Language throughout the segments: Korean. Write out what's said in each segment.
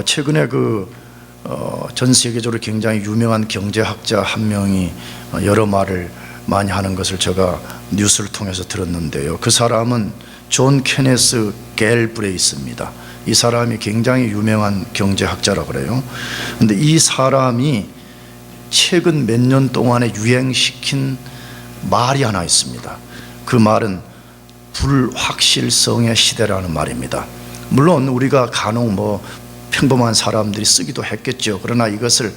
최근에 전 세계적으로 굉장히 유명한 경제학자 한 명이 여러 말을 많이 하는 것을 제가 뉴스를 통해서 들었는데요. 그 사람은 존 케네스 갤브레이스입니다. 이 사람이 굉장히 유명한 경제학자라고 그래요. 근데 이 사람이 최근 몇 년 동안에 유행시킨 말이 하나 있습니다. 그 말은 불확실성의 시대라는 말입니다. 물론 우리가 간혹 평범한 사람들이 쓰기도 했겠죠. 그러나 이것을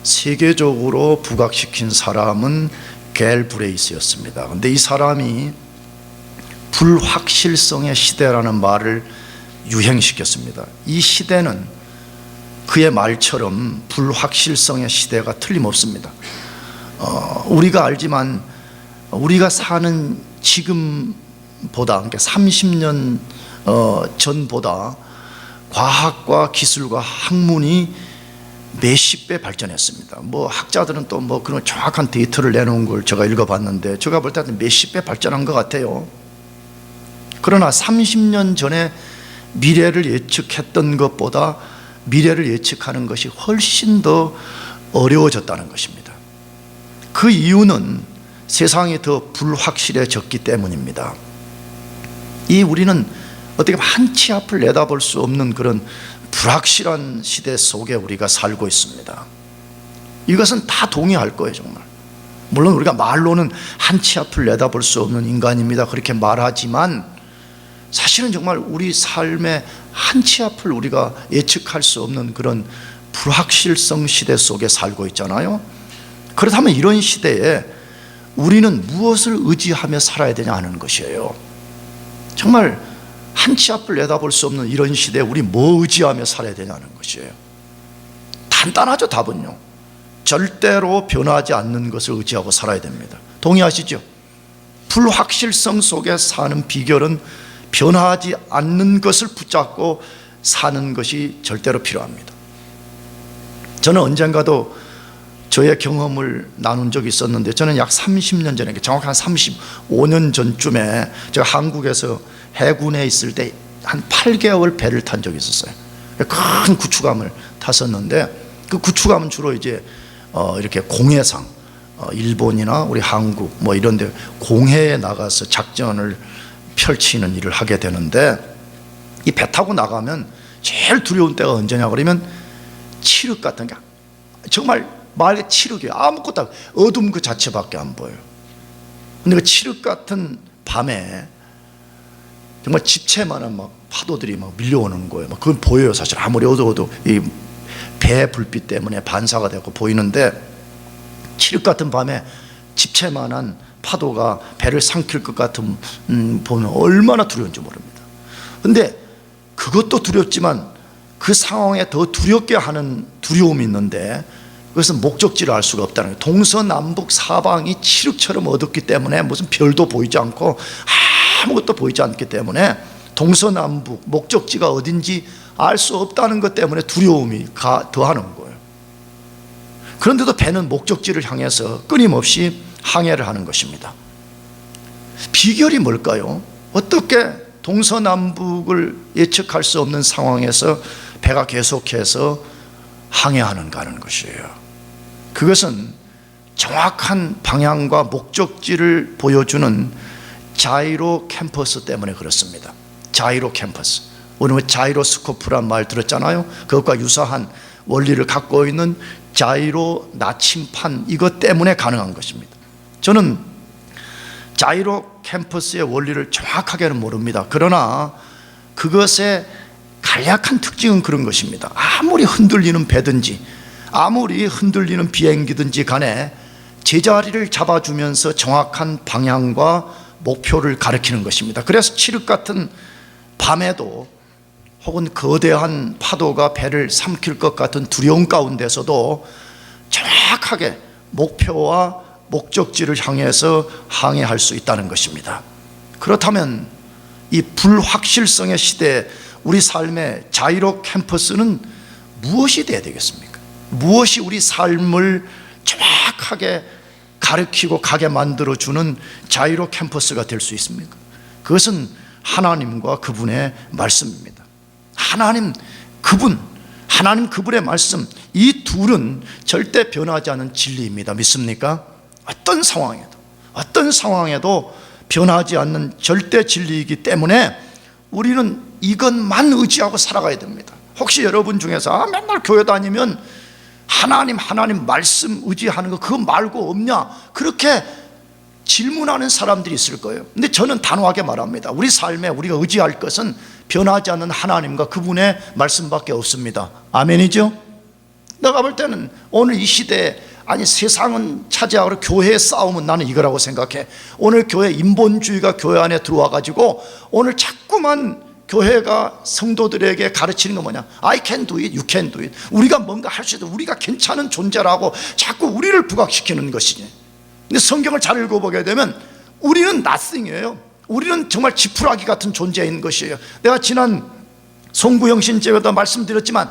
세계적으로 부각시킨 사람은 갤브레이스였습니다. 그런데 이 사람이 불확실성의 시대라는 말을 유행시켰습니다. 이 시대는 그의 말처럼 불확실성의 시대가 틀림없습니다. 우리가 알지만 우리가 사는 지금보다, 그러니까 30년 전보다 과학과 기술과 학문이 몇십 배 발전했습니다. 학자들은 또 그런 정확한 데이터를 내놓은 걸 제가 읽어봤는데 제가 볼 때는 몇십 배 발전한 것 같아요. 그러나 30년 전에 미래를 예측했던 것보다 미래를 예측하는 것이 훨씬 더 어려워졌다는 것입니다. 그 이유는 세상이 더 불확실해졌기 때문입니다. 우리는 어떻게 보면 한치 앞을 내다볼 수 없는 그런 불확실한 시대 속에 우리가 살고 있습니다. 이것은 다 동의할 거예요, 정말. 물론 우리가 말로는 한치 앞을 내다볼 수 없는 인간입니다, 그렇게 말하지만 사실은 정말 우리 삶의 한치 앞을 우리가 예측할 수 없는 그런 불확실성 시대 속에 살고 있잖아요. 그렇다면 이런 시대에 우리는 무엇을 의지하며 살아야 되냐 하는 것이에요. 정말 한치 앞을 내다볼 수 없는 이런 시대에 우리 뭐 의지하며 살아야 되냐는 것이에요. 간단하죠, 답은요. 절대로 변하지 않는 것을 의지하고 살아야 됩니다. 동의하시죠? 불확실성 속에 사는 비결은 변하지 않는 것을 붙잡고 사는 것이 절대로 필요합니다. 저는 언젠가도 저의 경험을 나눈 적이 있었는데, 저는 약 30년 전에, 정확한 35년 전쯤에 제가 한국에서 해군에 있을 때 한 8개월 배를 탄 적이 있었어요. 큰 구축함을 탔었는데 그 구축함은 주로 이렇게 공해상, 일본이나 우리 한국 이런 데 공해에 나가서 작전을 펼치는 일을 하게 되는데, 이 배 타고 나가면 제일 두려운 때가 언제냐 그러면 칠흑 같은 게, 정말 맑게 칠흑이에요. 아무것도 어둠 그 자체밖에 안 보여요. 근데 그 칠흑 같은 밤에 정말 집채만한 파도들이 밀려오는 거예요. 그건 보여요. 사실 아무리 어두워도 이 배 불빛 때문에 반사가 되고 보이는데, 칠흑 같은 밤에 집채만한 파도가 배를 삼킬 것 같은 보면 얼마나 두려운지 모릅니다. 그런데 그것도 두렵지만 그 상황에 더 두렵게 하는 두려움이 있는데, 그것은 목적지를 알 수가 없다는 거예요. 동서남북 사방이 칠흑처럼 어둡기 때문에 무슨 별도 보이지 않고 아무것도 보이지 않기 때문에 동서남북 목적지가 어딘지 알 수 없다는 것 때문에 두려움이 더하는 거예요. 그런데도 배는 목적지를 향해서 끊임없이 항해를 하는 것입니다. 비결이 뭘까요? 어떻게 동서남북을 예측할 수 없는 상황에서 배가 계속해서 항해하는가 하는 것이에요. 그것은 정확한 방향과 목적지를 보여주는 자이로 캠퍼스 때문에 그렇습니다. 자이로 캠퍼스, 우리는 자이로스코프란 말 들었잖아요. 그것과 유사한 원리를 갖고 있는 자이로 나침판, 이것 때문에 가능한 것입니다. 저는 자이로 캠퍼스의 원리를 정확하게는 모릅니다. 그러나 그것의 간략한 특징은 그런 것입니다. 아무리 흔들리는 배든지 아무리 흔들리는 비행기든지 간에 제자리를 잡아주면서 정확한 방향과 목표를 가리키는 것입니다. 그래서 칠흑 같은 밤에도, 혹은 거대한 파도가 배를 삼킬 것 같은 두려움 가운데서도 정확하게 목표와 목적지를 향해서 항해할 수 있다는 것입니다. 그렇다면 이 불확실성의 시대에 우리 삶의 자이로 캠퍼스는 무엇이 되어야 되겠습니까? 무엇이 우리 삶을 정확하게 가르치고 가게 만들어주는 자이로 캠퍼스가 될 수 있습니까? 그것은 하나님과 그분의 말씀입니다. 하나님, 그분, 하나님 그분의 말씀, 이 둘은 절대 변하지 않는 진리입니다. 믿습니까? 어떤 상황에도 변하지 않는 절대 진리이기 때문에 우리는 이것만 의지하고 살아가야 됩니다. 혹시 여러분 중에서 맨날 교회 다니면 하나님 말씀 의지하는 거 그거 말고 없냐, 그렇게 질문하는 사람들이 있을 거예요. 근데 저는 단호하게 말합니다. 우리 삶에 우리가 의지할 것은 변하지 않는 하나님과 그분의 말씀밖에 없습니다. 아멘이죠? 내가 볼 때는 오늘 이 시대에, 아니 세상은 차지하고 교회의 싸움은 나는 이거라고 생각해. 오늘 교회 인본주의가 교회 안에 들어와 가지고 오늘 자꾸만 교회가 성도들에게 가르치는 건 뭐냐, I can do it, you can do it. 우리가 뭔가 할 수 있다, 우리가 괜찮은 존재라고 자꾸 우리를 부각시키는 것이지. 근데 성경을 잘 읽어보게 되면 우리는 nothing이에요. 우리는 정말 지푸라기 같은 존재인 것이에요. 내가 지난 송구영신제에도 말씀드렸지만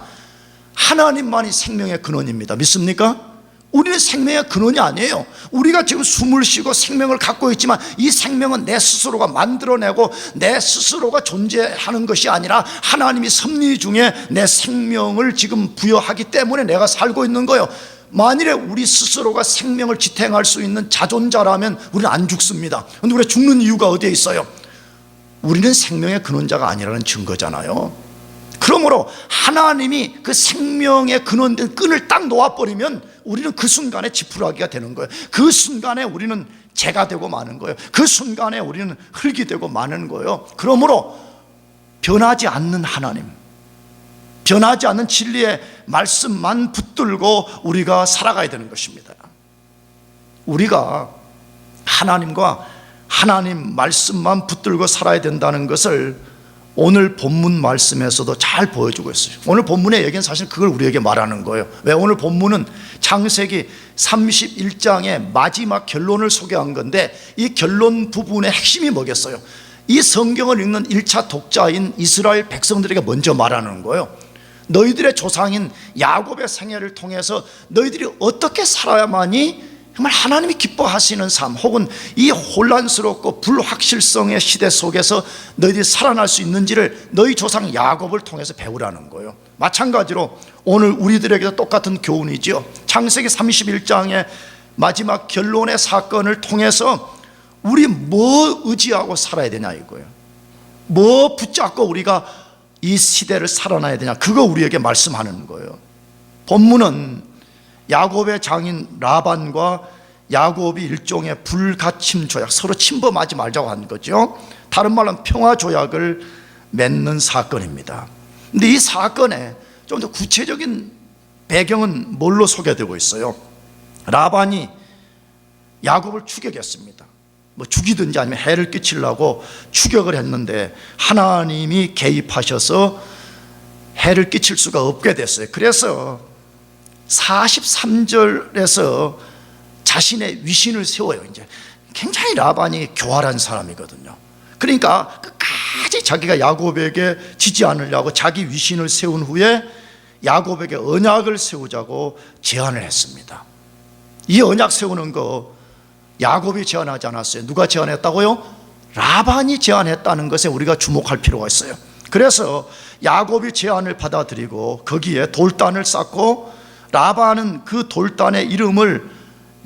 하나님만이 생명의 근원입니다. 믿습니까? 우리는 생명의 근원이 아니에요. 우리가 지금 숨을 쉬고 생명을 갖고 있지만 이 생명은 내 스스로가 만들어내고 내 스스로가 존재하는 것이 아니라 하나님이 섭리 중에 내 생명을 지금 부여하기 때문에 내가 살고 있는 거예요. 만일에 우리 스스로가 생명을 지탱할 수 있는 자존자라면 우리는 안 죽습니다. 그런데 우리가 죽는 이유가 어디에 있어요? 우리는 생명의 근원자가 아니라는 증거잖아요. 그러므로 하나님이 그 생명의 근원된 끈을 딱 놓아버리면 우리는 그 순간에 지푸라기가 되는 거예요. 그 순간에 우리는 재가 되고 마는 거예요. 그 순간에 우리는 흙이 되고 마는 거예요. 그러므로 변하지 않는 하나님, 변하지 않는 진리의 말씀만 붙들고 우리가 살아가야 되는 것입니다. 우리가 하나님과 하나님 말씀만 붙들고 살아야 된다는 것을 오늘 본문 말씀에서도 잘 보여주고 있어요. 오늘 본문의 얘기는 사실 그걸 우리에게 말하는 거예요. 왜? 오늘 본문은 창세기 31장의 마지막 결론을 소개한 건데 이 결론 부분의 핵심이 뭐겠어요? 이 성경을 읽는 1차 독자인 이스라엘 백성들에게 먼저 말하는 거예요. 너희들의 조상인 야곱의 생애를 통해서 너희들이 어떻게 살아야만이 정말 하나님이 기뻐하시는 삶, 혹은 이 혼란스럽고 불확실성의 시대 속에서 너희들이 살아날 수 있는지를 너희 조상 야곱을 통해서 배우라는 거예요. 마찬가지로 오늘 우리들에게도 똑같은 교훈이죠. 창세기 31장의 마지막 결론의 사건을 통해서 우리 뭐 의지하고 살아야 되냐 이거예요. 뭐 붙잡고 우리가 이 시대를 살아나야 되냐, 그거 우리에게 말씀하는 거예요. 본문은 야곱의 장인 라반과 야곱이 일종의 불가침 조약, 서로 침범하지 말자고 한 거죠. 다른 말로 평화 조약을 맺는 사건입니다. 근데 이 사건에 좀 더 구체적인 배경은 뭘로 소개되고 있어요? 라반이 야곱을 추격했습니다. 뭐 죽이든지 아니면 해를 끼치려고 추격을 했는데 하나님이 개입하셔서 해를 끼칠 수가 없게 됐어요. 그래서 43절에서 자신의 위신을 세워요. 이제 굉장히 라반이 교활한 사람이거든요. 그러니까 끝까지 자기가 야곱에게 지지 않으려고 자기 위신을 세운 후에 야곱에게 언약을 세우자고 제안을 했습니다. 이 언약 세우는 거 야곱이 제안하지 않았어요. 누가 제안했다고요? 라반이 제안했다는 것에 우리가 주목할 필요가 있어요. 그래서 야곱이 제안을 받아들이고 거기에 돌단을 쌓고 라반은 그 돌단의 이름을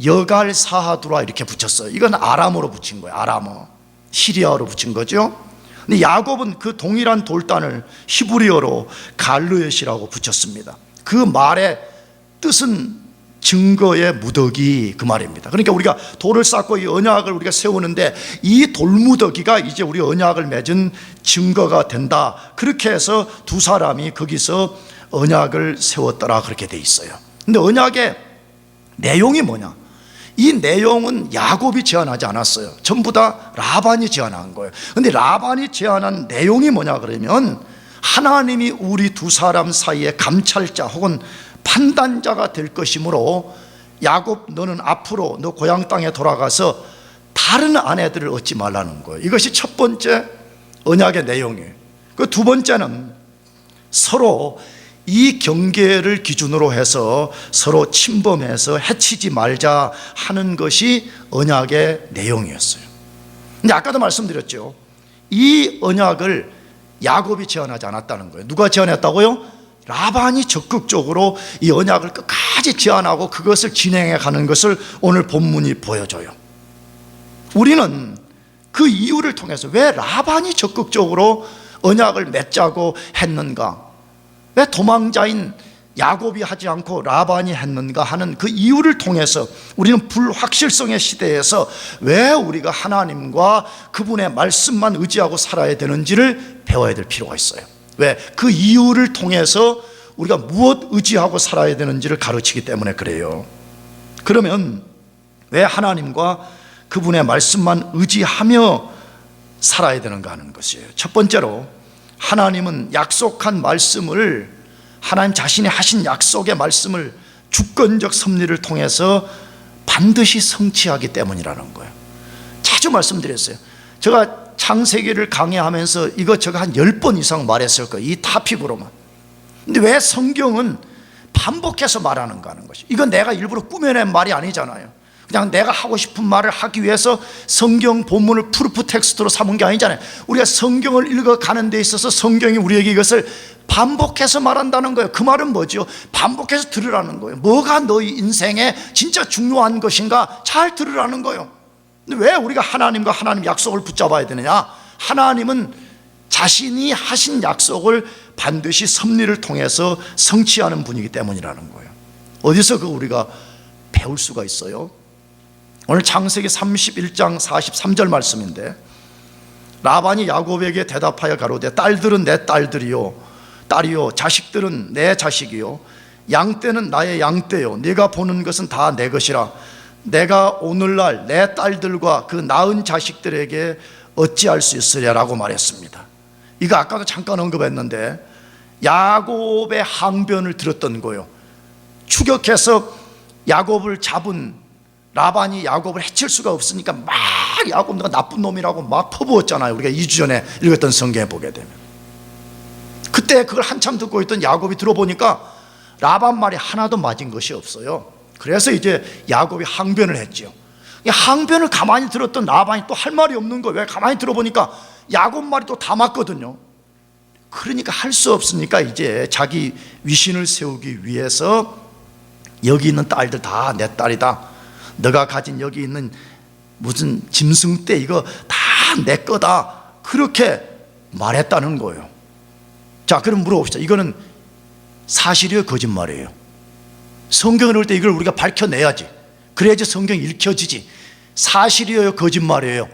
여갈사하두라 이렇게 붙였어요. 이건 아람어로 붙인 거예요. 아람어, 시리아어로 붙인 거죠. 근데 야곱은 그 동일한 돌단을 히브리어로 갈르엣이라고 붙였습니다. 그 말의 뜻은 증거의 무더기, 그 말입니다. 그러니까 우리가 돌을 쌓고 이 언약을 우리가 세우는데 이 돌무더기가 이제 우리 언약을 맺은 증거가 된다. 그렇게 해서 두 사람이 거기서 언약을 세웠더라, 그렇게 돼 있어요. 근데 언약의 내용이 뭐냐? 이 내용은 야곱이 제안하지 않았어요. 전부 다 라반이 제안한 거예요. 근데 라반이 제안한 내용이 뭐냐 그러면 하나님이 우리 두 사람 사이에 감찰자 혹은 판단자가 될 것이므로 야곱, 너는 앞으로 너 고향 땅에 돌아가서 다른 아내들을 얻지 말라는 거예요. 이것이 첫 번째 언약의 내용이에요. 그 두 번째는 서로 이 경계를 기준으로 해서 서로 침범해서 해치지 말자 하는 것이 언약의 내용이었어요. 근데 아까도 말씀드렸죠. 이 언약을 야곱이 제안하지 않았다는 거예요. 누가 제안했다고요? 라반이 적극적으로 이 언약을 끝까지 제안하고 그것을 진행해 가는 것을 오늘 본문이 보여줘요. 우리는 그 이유를 통해서 왜 라반이 적극적으로 언약을 맺자고 했는가, 왜 도망자인 야곱이 하지 않고 라반이 했는가 하는 그 이유를 통해서 우리는 불확실성의 시대에서 왜 우리가 하나님과 그분의 말씀만 의지하고 살아야 되는지를 배워야 될 필요가 있어요. 왜? 그 이유를 통해서 우리가 무엇 의지하고 살아야 되는지를 가르치기 때문에 그래요. 그러면 왜 하나님과 그분의 말씀만 의지하며 살아야 되는가 하는 것이에요. 첫 번째로, 하나님은 약속한 말씀을, 하나님 자신이 하신 약속의 말씀을 주권적 섭리를 통해서 반드시 성취하기 때문이라는 거예요. 자주 말씀드렸어요. 제가 창세기를 강의하면서 이것저것 한 10번 이상 말했을 거예요, 이 토픽으로만. 근데 왜 성경은 반복해서 말하는가 하는 것이, 이건 내가 일부러 꾸며낸 말이 아니잖아요. 그냥 내가 하고 싶은 말을 하기 위해서 성경 본문을 프루프 텍스트로 삼은 게 아니잖아요. 우리가 성경을 읽어가는 데 있어서 성경이 우리에게 이것을 반복해서 말한다는 거예요. 그 말은 뭐죠? 반복해서 들으라는 거예요. 뭐가 너희 인생에 진짜 중요한 것인가 잘 들으라는 거예요. 근데 왜 우리가 하나님과 하나님 약속을 붙잡아야 되느냐? 하나님은 자신이 하신 약속을 반드시 섭리를 통해서 성취하는 분이기 때문이라는 거예요. 어디서 그 우리가 배울 수가 있어요? 오늘 창세기 31장 43절 말씀인데, 라반이 야곱에게 대답하여 가로되 딸들은 내 딸들이요 딸이요 자식들은 내 자식이요 양떼는 나의 양떼요 네가 보는 것은 다 내 것이라 내가 오늘날 내 딸들과 그 낳은 자식들에게 어찌할 수 있으랴라고 말했습니다. 이거 아까도 잠깐 언급했는데 야곱의 항변을 들었던 거예요. 추격해서 야곱을 잡은 라반이 야곱을 해칠 수가 없으니까 막 야곱 너가 나쁜 놈이라고 막 퍼부었잖아요. 우리가 2주 전에 읽었던 성경에 보게 되면, 그때 그걸 한참 듣고 있던 야곱이 들어보니까 라반 말이 하나도 맞은 것이 없어요. 그래서 이제 야곱이 항변을 했죠. 이 항변을 가만히 들었던 라반이 또 할 말이 없는 거예요. 왜? 가만히 들어보니까 야곱 말이 또 다 맞거든요. 그러니까 할 수 없으니까 이제 자기 위신을 세우기 위해서 여기 있는 딸들 다 내 딸이다, 너가 가진 여기 있는 무슨 짐승떼 이거 다 내 거다, 그렇게 말했다는 거예요. 자, 그럼 물어봅시다. 이거는 사실이에요, 거짓말이에요? 성경을 읽을 때 이걸 우리가 밝혀내야지. 그래야지 성경이 읽혀지지. 사실이에요, 거짓말이에요?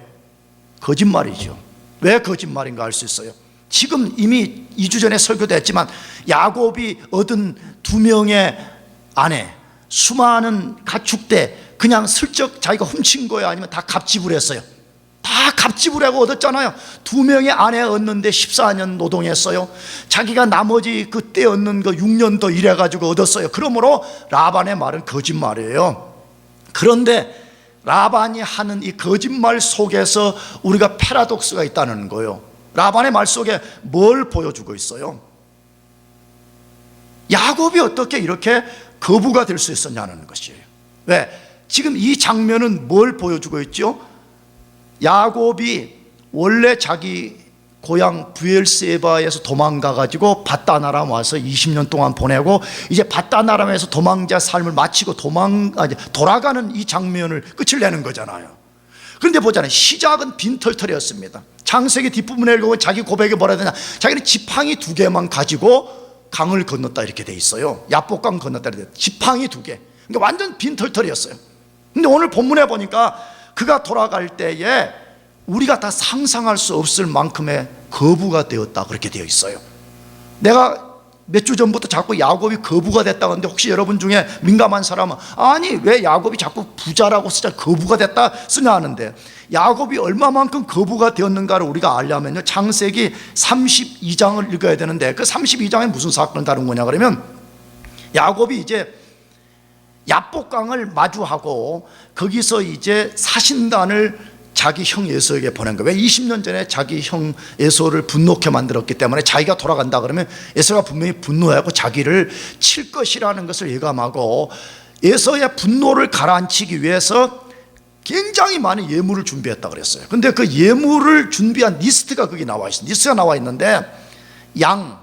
거짓말이죠. 왜 거짓말인가 알 수 있어요. 지금 이미 2주 전에 설교도 했지만 야곱이 얻은 2명의 아내, 수많은 가축대 그냥 슬쩍 자기가 훔친 거예요? 아니면 다 갑집을 했어요? 다 갑집을 하고 얻었잖아요. 2명의 아내 얻는데 14년 노동했어요. 자기가 나머지 그때 얻는 거 6년 더 일해가지고 얻었어요. 그러므로 라반의 말은 거짓말이에요. 그런데 라반이 하는 이 거짓말 속에서 우리가 패러독스가 있다는 거예요. 라반의 말 속에 뭘 보여주고 있어요? 야곱이 어떻게 이렇게 거부가 될 수 있었냐는 것이에요. 왜? 지금 이 장면은 뭘 보여주고 있죠? 야곱이 원래 자기 고향 브엘세바에서 도망가가지고 밧단아람 와서 20년 동안 보내고 이제 밧단아람에서 도망자 삶을 마치고 돌아가는 이 장면을 끝을 내는 거잖아요. 그런데 보잖아요. 시작은 빈털털이었습니다. 창세기 뒷부분에 읽으면 자기 고백이 뭐라 해야 되냐, 자기는 지팡이 2개만 가지고 강을 건넜다 이렇게 돼 있어요. 야복강 건넜다 이렇게 돼. 지팡이 2개. 그러니까 완전 빈털털이었어요. 근데 오늘 본문에 보니까 그가 돌아갈 때에 우리가 다 상상할 수 없을 만큼의 거부가 되었다 그렇게 되어 있어요. 내가 몇 주 전부터 자꾸 야곱이 거부가 됐다고 하는데 혹시 여러분 중에 민감한 사람은 아니 왜 야곱이 자꾸 부자라고 쓰자 거부가 됐다 쓰냐 하는데, 야곱이 얼마만큼 거부가 되었는가를 우리가 알려면요 창세기 32장을 읽어야 되는데, 그 32장에 무슨 사건을 다룬 거냐 그러면, 야곱이 이제 야복강을 마주하고 거기서 이제 사신단을 자기 형 에서에게 보낸 거예요. 왜? 20년 전에 자기 형 에서를 분노케 만들었기 때문에 자기가 돌아간다 그러면 에서가 분명히 분노하고 자기를 칠 것이라는 것을 예감하고 에서의 분노를 가라앉히기 위해서 굉장히 많은 예물을 준비했다 그랬어요. 근데 그 예물을 준비한 리스트가 거기 나와 있어요. 리스트가 나와 있는데 양,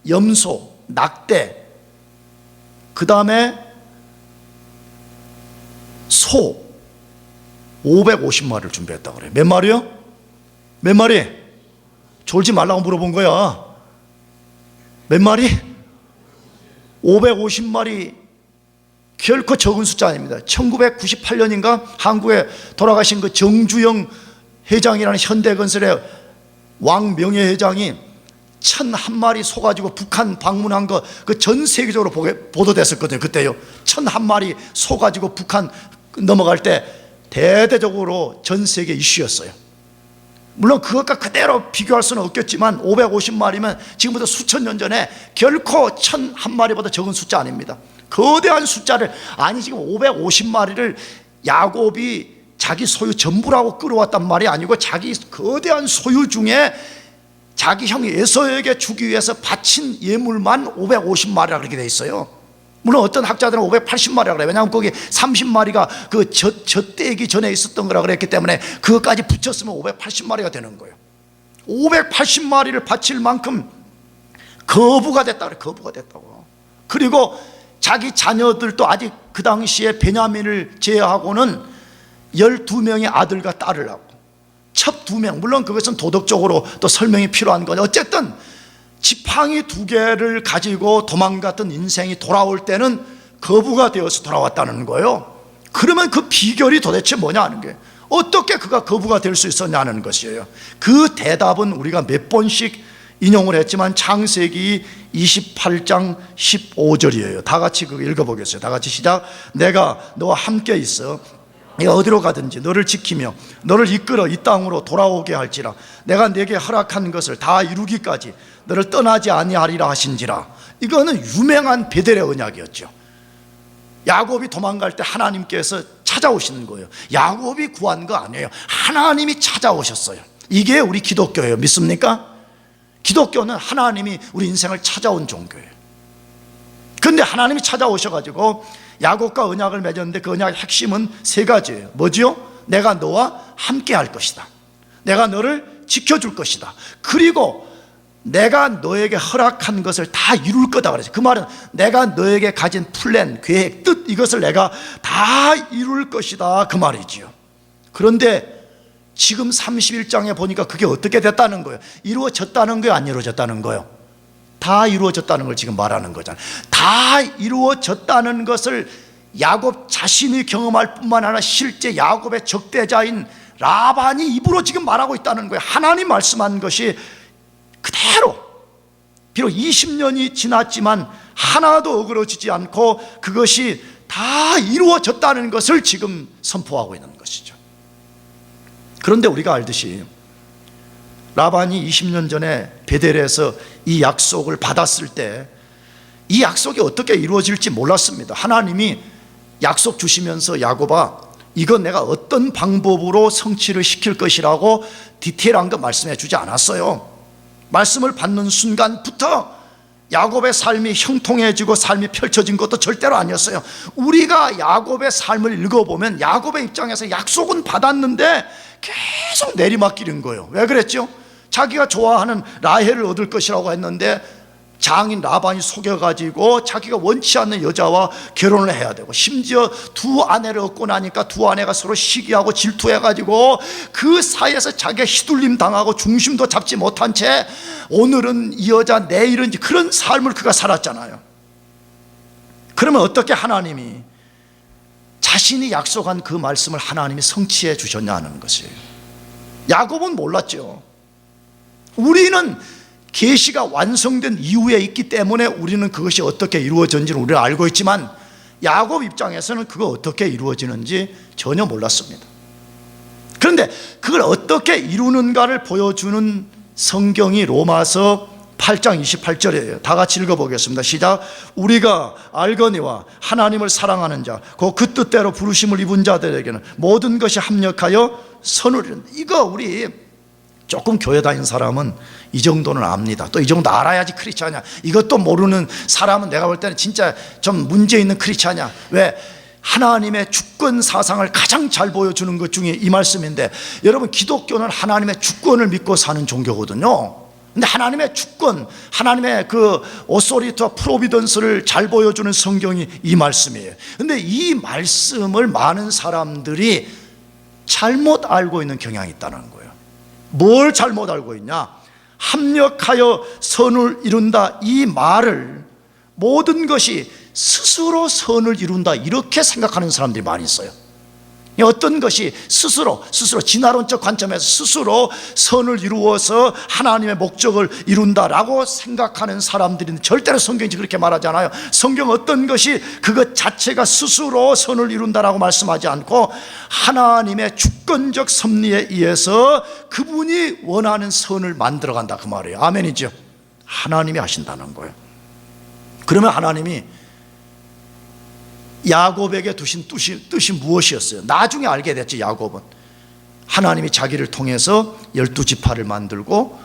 염소, 낙대, 그 다음에 소 550마리를 준비했다고 그래요. 몇 마리요? 몇 마리? 졸지 말라고 물어본 거야. 몇 마리? 550마리. 결코 적은 숫자 아닙니다. 1998년인가 한국에 돌아가신 그 정주영 회장이라는 현대건설의 왕명예 회장이 1,001마리 소 가지고 북한 방문한 거 그 전 세계적으로 보도됐었거든요. 그때요. 1,001마리 소 가지고 북한 넘어갈 때 대대적으로 전 세계 이슈였어요. 물론 그것과 그대로 비교할 수는 없겠지만 550마리면 지금부터 수천 년 전에 결코 1,001마리보다 적은 숫자 아닙니다. 거대한 숫자를, 아니 지금 550마리를 야곱이 자기 소유 전부라고 끌어왔단 말이 아니고 자기 거대한 소유 중에 자기 형 에서에게 주기 위해서 바친 예물만 550마리라 그렇게 돼 있어요. 물론 어떤 학자들은 580마리라 그래요. 왜냐하면 거기 30마리가 그 젖대기 전에 있었던 거라 그랬기 때문에 그것까지 붙였으면 580마리가 되는 거예요. 580마리를 바칠 만큼 거부가 됐다 그래. 거부가 됐다고. 그리고 자기 자녀들도 아직 그 당시에 베냐민을 제외하고는 12명의 아들과 딸을 낳고 첩 2명, 물론 그것은 도덕적으로 또 설명이 필요한 거죠. 어쨌든 지팡이 2개를 가지고 도망갔던 인생이 돌아올 때는 거부가 되어서 돌아왔다는 거예요. 그러면 그 비결이 도대체 뭐냐 하는 거예요. 어떻게 그가 거부가 될 수 있었냐는 것이에요. 그 대답은 우리가 몇 번씩 인용을 했지만 창세기 28장 15절이에요. 다 같이 그거 읽어보겠어요. 다 같이 시작. 내가 너와 함께 있어 네가 어디로 가든지 너를 지키며 너를 이끌어 이 땅으로 돌아오게 할지라. 내가 네게 허락한 것을 다 이루기까지 너를 떠나지 아니하리라 하신지라. 이거는 유명한 베델의 언약이었죠. 야곱이 도망갈 때 하나님께서 찾아오시는 거예요. 야곱이 구한 거 아니에요. 하나님이 찾아오셨어요. 이게 우리 기독교예요. 믿습니까? 기독교는 하나님이 우리 인생을 찾아온 종교예요. 그런데 하나님이 찾아오셔가지고 야곱과 언약을 맺었는데 그 언약의 핵심은 3가지예요. 뭐지요? 내가 너와 함께 할 것이다. 내가 너를 지켜줄 것이다. 그리고 내가 너에게 허락한 것을 다 이룰 거다 그랬어요. 그 말은 내가 너에게 가진 플랜, 계획, 뜻, 이것을 내가 다 이룰 것이다 그 말이지요. 그런데 지금 31장에 보니까 그게 어떻게 됐다는 거예요? 이루어졌다는 거예요? 안 이루어졌다는 거예요? 다 이루어졌다는 걸 지금 말하는 거잖아요. 다 이루어졌다는 것을 야곱 자신이 경험할 뿐만 아니라 실제 야곱의 적대자인 라반이 입으로 지금 말하고 있다는 거예요. 하나님 말씀한 것이 그대로, 비록 20년이 지났지만 하나도 어그러지지 않고 그것이 다 이루어졌다는 것을 지금 선포하고 있는 것이죠. 그런데 우리가 알듯이 라반이 20년 전에 베델에서 이 약속을 받았을 때 이 약속이 어떻게 이루어질지 몰랐습니다. 하나님이 약속 주시면서 야곱아, 이건 내가 어떤 방법으로 성취를 시킬 것이라고 디테일한 거 말씀해 주지 않았어요. 말씀을 받는 순간부터 야곱의 삶이 형통해지고 삶이 펼쳐진 것도 절대로 아니었어요. 우리가 야곱의 삶을 읽어보면 야곱의 입장에서 약속은 받았는데 계속 내리막길인 거예요. 왜 그랬죠? 자기가 좋아하는 라헬을 얻을 것이라고 했는데 장인 라반이 속여가지고 자기가 원치 않는 여자와 결혼을 해야 되고, 심지어 2 아내를 얻고 나니까 2 아내가 서로 시기하고 질투해가지고 그 사이에서 자기가 휘둘림 당하고 중심도 잡지 못한 채 오늘은 이 여자 내일은 그런 삶을 그가 살았잖아요. 그러면 어떻게 하나님이 자신이 약속한 그 말씀을 하나님이 성취해 주셨냐 하는 것이에요. 야곱은 몰랐죠. 우리는 계시가 완성된 이후에 있기 때문에 우리는 그것이 어떻게 이루어졌는지는 우리가 알고 있지만 야곱 입장에서는 그거 어떻게 이루어지는지 전혀 몰랐습니다. 그런데 그걸 어떻게 이루는가를 보여주는 성경이 로마서 8장 28절이에요. 다 같이 읽어보겠습니다. 시작. 우리가 알거니와 하나님을 사랑하는 자, 그 뜻대로 부르심을 입은 자들에게는 모든 것이 합력하여 선을. 이거 우리 조금 교회 다니는 사람은 이 정도는 압니다. 또 이 정도 알아야지 크리스찬이야. 이것도 모르는 사람은 내가 볼 때는 진짜 좀 문제 있는 크리스찬이야. 왜? 하나님의 주권 사상을 가장 잘 보여주는 것 중에 이 말씀인데, 여러분 기독교는 하나님의 주권을 믿고 사는 종교거든요. 근데 하나님의 주권, 하나님의 그 오소리티와 프로비던스를 잘 보여주는 성경이 이 말씀이에요. 근데 이 말씀을 많은 사람들이 잘못 알고 있는 경향이 있다는 거예요. 뭘 잘못 알고 있냐? 합력하여 선을 이룬다, 이 말을 모든 것이 스스로 선을 이룬다, 이렇게 생각하는 사람들이 많이 있어요. 어떤 것이 스스로 진화론적 관점에서 스스로 선을 이루어서 하나님의 목적을 이룬다라고 생각하는 사람들은 절대로 성경이 그렇게 말하지 않아요. 성경 어떤 것이 그것 자체가 스스로 선을 이룬다라고 말씀하지 않고 하나님의 주권적 섭리에 의해서 그분이 원하는 선을 만들어간다, 그 말이에요. 아멘이죠. 하나님이 하신다는 거예요. 그러면 하나님이 야곱에게 두신 뜻이 무엇이었어요? 나중에 알게 됐지. 야곱은 하나님이 자기를 통해서 12지파를 만들고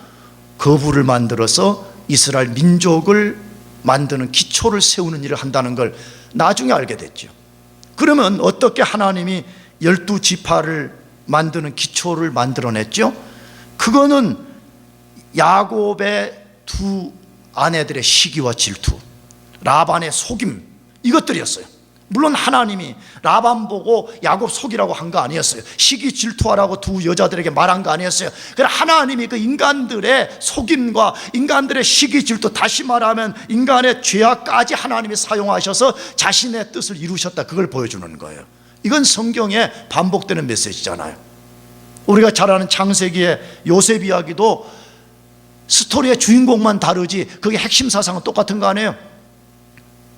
거부를 만들어서 이스라엘 민족을 만드는 기초를 세우는 일을 한다는 걸 나중에 알게 됐죠. 그러면 어떻게 하나님이 12지파를 만드는 기초를 만들어냈죠? 그거는 야곱의 두 아내들의 시기와 질투, 라반의 속임, 이것들이었어요. 물론 하나님이 라반 보고 야곱 속이라고 한 거 아니었어요. 시기 질투하라고 두 여자들에게 말한 거 아니었어요. 그러나 하나님이 그 인간들의 속임과 인간들의 시기 질투, 다시 말하면 인간의 죄악까지 하나님이 사용하셔서 자신의 뜻을 이루셨다, 그걸 보여주는 거예요. 이건 성경에 반복되는 메시지잖아요. 우리가 잘 아는 창세기의 요셉 이야기도 스토리의 주인공만 다르지 그게 핵심 사상은 똑같은 거 아니에요?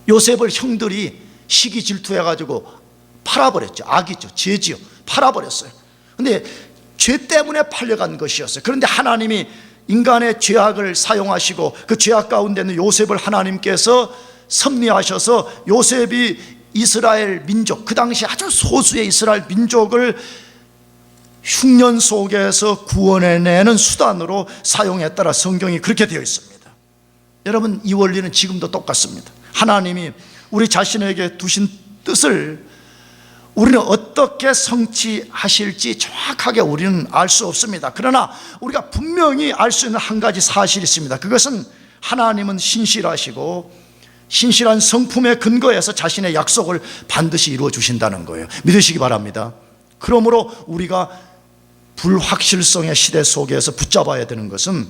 요셉을 형들이 시기 질투해가지고 팔아버렸죠. 악이죠. 죄지요. 팔아버렸어요. 근데 죄 때문에 팔려간 것이었어요. 그런데 하나님이 인간의 죄악을 사용하시고 그 죄악 가운데 있는 요셉을 하나님께서 섭리하셔서 요셉이 이스라엘 민족, 그 당시 아주 소수의 이스라엘 민족을 흉년 속에서 구원해내는 수단으로 사용했다라 성경이 그렇게 되어 있습니다. 여러분, 이 원리는 지금도 똑같습니다. 하나님이 우리 자신에게 두신 뜻을 우리는 어떻게 성취하실지 정확하게 우리는 알 수 없습니다. 그러나 우리가 분명히 알 수 있는 한 가지 사실이 있습니다. 그것은 하나님은 신실하시고 신실한 성품에 근거해서 자신의 약속을 반드시 이루어 주신다는 거예요. 믿으시기 바랍니다. 그러므로 우리가 불확실성의 시대 속에서 붙잡아야 되는 것은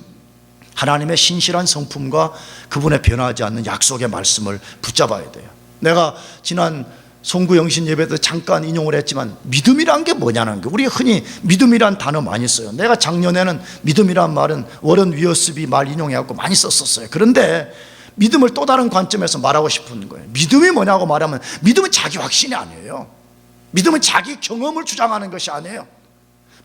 하나님의 신실한 성품과 그분의 변하지 않는 약속의 말씀을 붙잡아야 돼요. 내가 지난 송구영신 예배 때 잠깐 인용을 했지만 믿음이란 게 뭐냐는 게, 우리가 흔히 믿음이란 단어 많이 써요. 내가 작년에는 믿음이란 말은 워런 위어스비 말 인용해갖고 많이 썼었어요. 그런데 믿음을 또 다른 관점에서 말하고 싶은 거예요. 믿음이 뭐냐고 말하면 믿음은 자기 확신이 아니에요. 믿음은 자기 경험을 주장하는 것이 아니에요.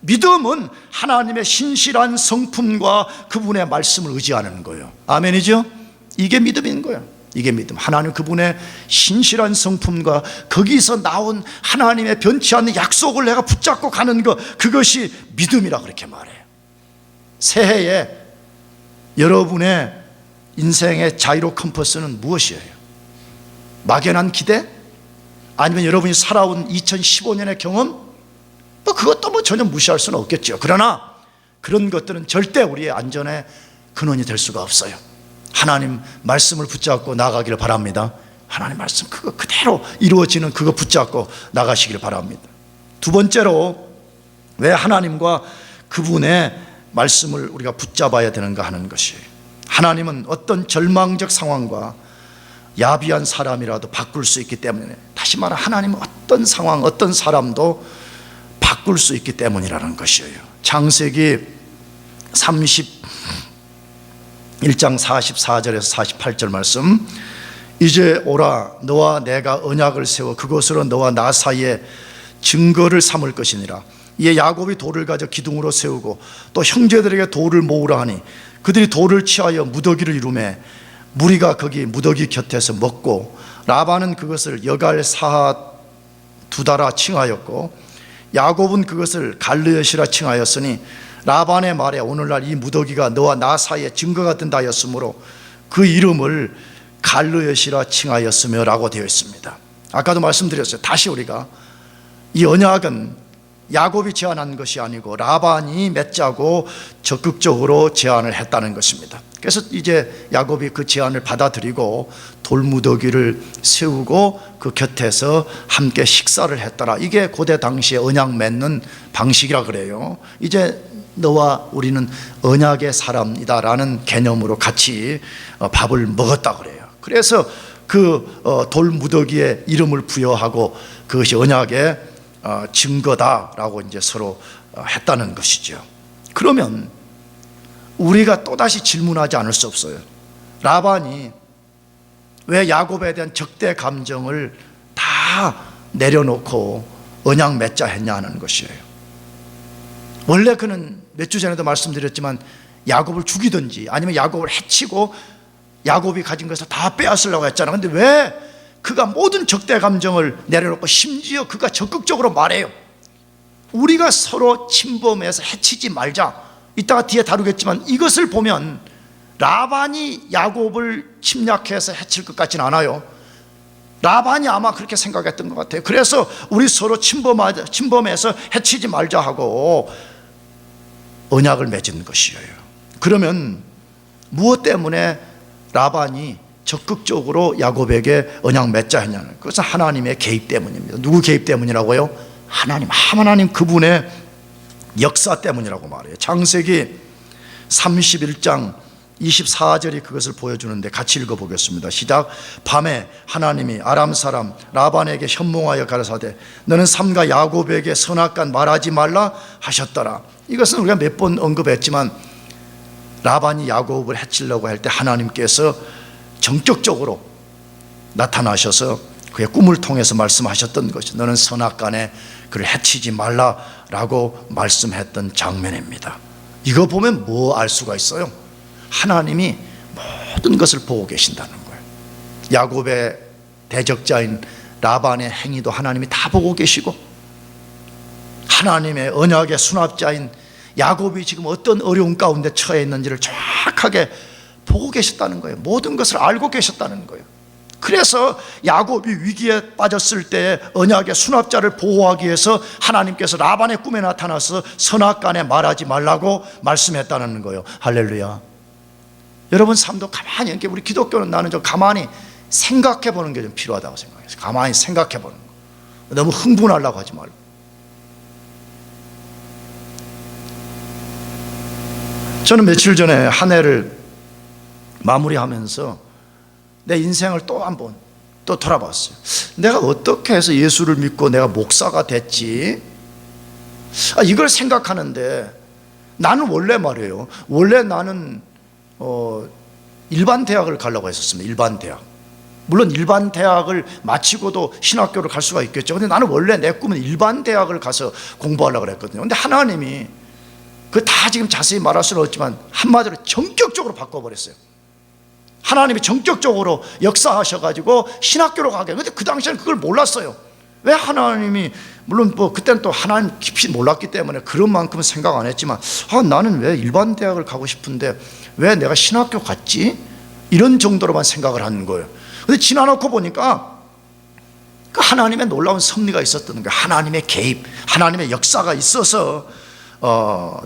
믿음은 하나님의 신실한 성품과 그분의 말씀을 의지하는 거예요. 아멘이죠? 이게 믿음인 거예요. 이게 믿음. 하나님 그분의 신실한 성품과 거기서 나온 하나님의 변치 않는 약속을 내가 붙잡고 가는 것, 그것이 믿음이라 그렇게 말해요. 새해에 여러분의 인생의 자이로 컴퍼스는 무엇이에요? 막연한 기대? 아니면 여러분이 살아온 2015년의 경험? 그것도 전혀 무시할 수는 없겠죠. 그러나 그런 것들은 절대 우리의 안전의 근원이 될 수가 없어요. 하나님 말씀을 붙잡고 나가기를 바랍니다. 하나님 말씀 그거 그대로 이루어지는 그거 붙잡고 나가시길 바랍니다. 두 번째로 왜 하나님과 그분의 말씀을 우리가 붙잡아야 되는가 하는 것이에요. 하나님은 어떤 절망적 상황과 야비한 사람이라도 바꿀 수 있기 때문에, 다시 말해 하나님은 어떤 상황, 어떤 사람도 바꿀 수 있기 때문이라는 것이에요. 창세기 31장 44절에서 48절 말씀, 이제 오라 너와 내가 언약을 세워 그것으로 너와 나 사이에 증거를 삼을 것이니라. 이에 야곱이 돌을 가져 기둥으로 세우고 또 형제들에게 돌을 모으라 하니 그들이 돌을 취하여 무더기를 이루매 무리가 거기 무더기 곁에서 먹고 라반은 그것을 여갈사하 두다라 칭하였고 야곱은 그것을 갈르엿이라 칭하였으니 라반의 말에 오늘날 이 무더기가 너와 나 사이에 증거가 된다 하였으므로 그 이름을 갈르엿이라 칭하였으며 라고 되어 있습니다. 아까도 말씀드렸어요. 다시 우리가 이 언약은 야곱이 제안한 것이 아니고 라반이 맺자고 적극적으로 제안을 했다는 것입니다. 그래서 이제 야곱이 그 제안을 받아들이고 돌무더기를 세우고 그 곁에서 함께 식사를 했더라. 이게 고대 당시에 언약 맺는 방식이라 그래요. 이제 너와 우리는 언약의 사람이다라는 개념으로 같이 밥을 먹었다 그래요. 그래서 그 돌무더기에 이름을 부여하고 그것이 언약의 증거다라고 이제 서로 했다는 것이죠. 그러면 우리가 또다시 질문하지 않을 수 없어요. 라반이 왜 야곱에 대한 적대 감정을 다 내려놓고 언약 맺자 했냐 하는 것이에요. 원래 그는 몇 주 전에도 말씀드렸지만 야곱을 죽이든지 아니면 야곱을 해치고 야곱이 가진 것을 다 빼앗으려고 했잖아요. 근데 왜 그가 모든 적대 감정을 내려놓고 심지어 그가 적극적으로 말해요. 우리가 서로 침범해서 해치지 말자. 이따가 뒤에 다루겠지만 이것을 보면 라반이 야곱을 침략해서 해칠 것 같지는 않아요. 라반이 아마 그렇게 생각했던 것 같아요. 그래서 우리 서로 침범해서 해치지 말자 하고 언약을 맺은 것이에요. 그러면 무엇 때문에 라반이 적극적으로 야곱에게 언약 맺자 했냐는 그것은 하나님의 개입 때문입니다. 누구 개입 때문이라고요? 하나님 그분의 역사 때문이라고 말해요. 창세기 31장 24절이 그것을 보여주는데 같이 읽어보겠습니다. 시작. 밤에 하나님이 아람 사람 라반에게 현몽하여 가라사대 너는 삼가 야곱에게 선악간 말하지 말라 하셨더라. 이것은 우리가 몇 번 언급했지만 라반이 야곱을 해치려고 할 때 하나님께서 정격적으로 나타나셔서 그의 꿈을 통해서 말씀하셨던 것이 너는 선악간에 그를 해치지 말라라고 말씀했던 장면입니다. 이거 보면 뭐 알 수가 있어요? 하나님이 모든 것을 보고 계신다는 거예요. 야곱의 대적자인 라반의 행위도 하나님이 다 보고 계시고 하나님의 언약의 수납자인 야곱이 지금 어떤 어려운 가운데 처해 있는지를 정확하게 보고 계셨다는 거예요. 모든 것을 알고 계셨다는 거예요. 그래서 야곱이 위기에 빠졌을 때 언약의 수납자를 보호하기 위해서 하나님께서 라반의 꿈에 나타나서 선악간에 말하지 말라고 말씀했다는 거예요. 할렐루야. 여러분 삶도 가만히 이렇게 우리 기독교는 나는 좀 가만히 생각해 보는 게 좀 필요하다고 생각해요. 가만히 생각해 보는 거. 너무 흥분하려고 하지 말고. 저는 며칠 전에 한 해를 마무리하면서 내 인생을 또 한번 또 돌아봤어요. 내가 어떻게 해서 예수를 믿고 내가 목사가 됐지? 이걸 생각하는데 나는 원래 말이에요. 원래 나는 일반 대학을 가려고 했었습니다. 일반 대학. 물론 일반 대학을 마치고도 신학교를 갈 수가 있겠죠. 근데 나는 원래 내 꿈은 일반 대학을 가서 공부하려고 했거든요. 근데 하나님이 그 다 지금 자세히 말할 수는 없지만 한마디로 전격적으로 바꿔버렸어요. 하나님이 전격적으로 역사하셔가지고 신학교로 가게. 근데 그 당시에는 그걸 몰랐어요. 왜 하나님이, 물론 뭐 그때는 또 하나님 깊이 몰랐기 때문에 그런 만큼은 생각 안 했지만 나는 왜 일반 대학을 가고 싶은데 왜 내가 신학교 갔지? 이런 정도로만 생각을 하는 거예요. 근데 지나놓고 보니까 그 하나님의 놀라운 섭리가 있었던 거예요. 하나님의 개입, 하나님의 역사가 있어서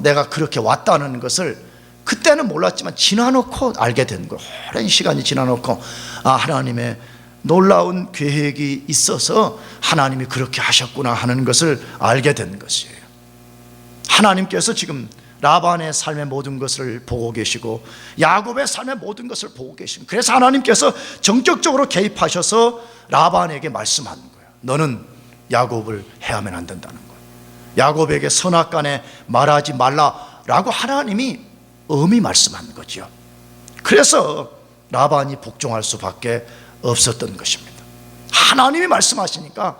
내가 그렇게 왔다는 것을 그때는 몰랐지만 지나놓고 알게 된 거예요. 오랜 시간이 지나놓고 하나님의 놀라운 계획이 있어서 하나님이 그렇게 하셨구나 하는 것을 알게 된 것이에요. 하나님께서 지금 라반의 삶의 모든 것을 보고 계시고 야곱의 삶의 모든 것을 보고 계십니다. 그래서 하나님께서 전격적으로 개입하셔서 라반에게 말씀하는 거예요. 너는 야곱을 해하면 안 된다는 거예요. 야곱에게 선악간에 말하지 말라라고 하나님이 엄히 말씀한 거죠. 그래서 라반이 복종할 수밖에 없었던 것입니다. 하나님이 말씀하시니까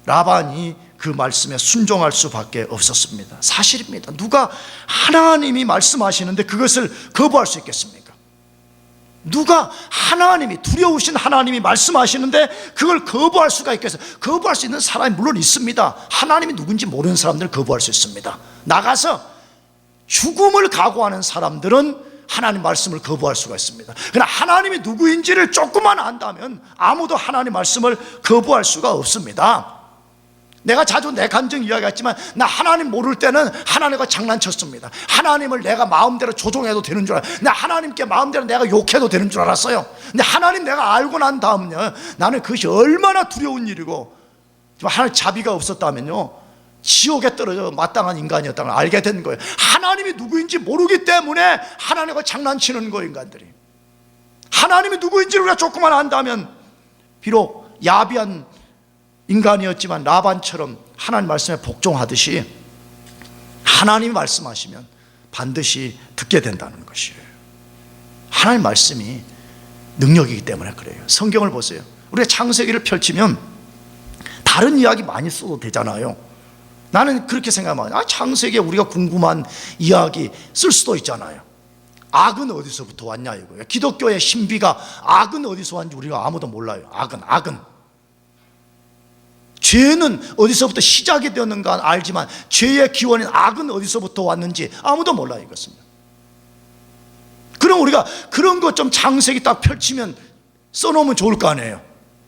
라반이 그 말씀에 순종할 수밖에 없었습니다. 사실입니다. 누가 하나님이 말씀하시는데 그것을 거부할 수 있겠습니까? 누가 하나님이, 두려우신 하나님이 말씀하시는데 그걸 거부할 수가 있겠어요? 거부할 수 있는 사람이 물론 있습니다. 하나님이 누군지 모르는 사람들은 거부할 수 있습니다. 나가서 죽음을 각오하는 사람들은 하나님 말씀을 거부할 수가 있습니다. 그러나 하나님이 누구인지를 조금만 안다면 아무도 하나님 말씀을 거부할 수가 없습니다. 내가 자주 내 감정 이야기했지만 나 하나님 모를 때는 하나님과 장난쳤습니다. 하나님을 내가 마음대로 조종해도 되는 줄 알았어요. 나 하나님께 마음대로 내가 욕해도 되는 줄 알았어요. 근데 하나님 내가 알고 난 다음요, 나는 그것이 얼마나 두려운 일이고 하나님 자비가 없었다면요 지옥에 떨어져 마땅한 인간이었다는 걸 알게 된 거예요. 하나님이 누구인지 모르기 때문에 하나님과 장난치는 거예요, 인간들이. 하나님이 누구인지 우리가 조금만 안다면, 비록 야비한 인간이었지만 라반처럼 하나님 말씀에 복종하듯이 하나님이 말씀하시면 반드시 듣게 된다는 것이에요. 하나님 말씀이 능력이기 때문에 그래요. 성경을 보세요. 우리가 창세기를 펼치면 다른 이야기 많이 써도 되잖아요. 나는 그렇게 생각합니다. 창세기에 우리가 궁금한 이야기 쓸 수도 있잖아요. 악은 어디서부터 왔냐 이거예요. 기독교의 신비가 악은 어디서 왔는지 우리가 아무도 몰라요. 악은 죄는 어디서부터 시작이 되었는가 알지만 죄의 기원인 악은 어디서부터 왔는지 아무도 몰라요, 이것은. 그럼 우리가 그런 것 좀 창세기 딱 펼치면 써놓으면 좋을 거 아니에요.